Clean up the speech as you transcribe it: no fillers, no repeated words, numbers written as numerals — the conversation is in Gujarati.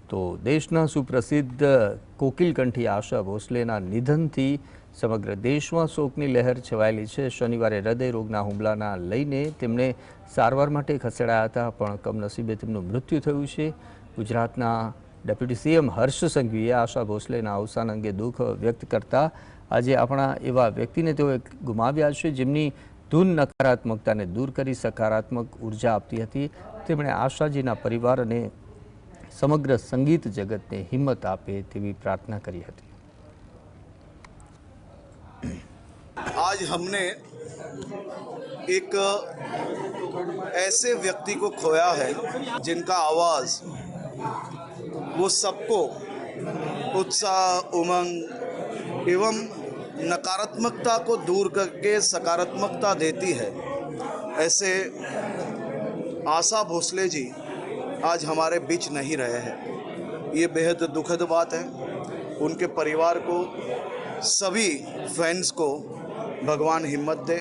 તો દેશના સુપ્રસિદ્ધ કોકિલ કંઠી આશા ભોસલેના નિધનથી સમગ્ર દેશમાં શોકની લહેર છવાયેલી છે। શનિવારે હૃદય રોગના હુમલાના લઈને તેમને સારવાર માટે ખસેડાયા હતા, પણ કમનસીબે તેમનું મૃત્યુ થયું છે। ગુજરાતના ડેપ્યુટી સીએમ હર્ષ સંઘવીએ આશા ભોસલેના અવસાન અંગે દુઃખ વ્યક્ત કરતા આજે આપણા એવા વ્યક્તિને તેઓએ ગુમાવ્યા છે, જેમની ધૂન નકારાત્મકતાને દૂર કરી સકારાત્મક ઉર્જા આપતી હતી। તેમણે આશાજીના પરિવાર અને समग्र संगीत जगत ने हिम्मत आपे तेवी प्रार्थना करी हती। आज हमने एक ऐसे व्यक्ति को खोया है जिनका आवाज़ वो सबको उत्साह, उमंग एवं नकारात्मकता को दूर करके सकारात्मकता देती है। ऐसे आशा भोसले जी आज हमारे बीच नहीं रहे हैं। ये बेहद दुखद बात है। उनके परिवार को, सभी फैंस को भगवान हिम्मत दे।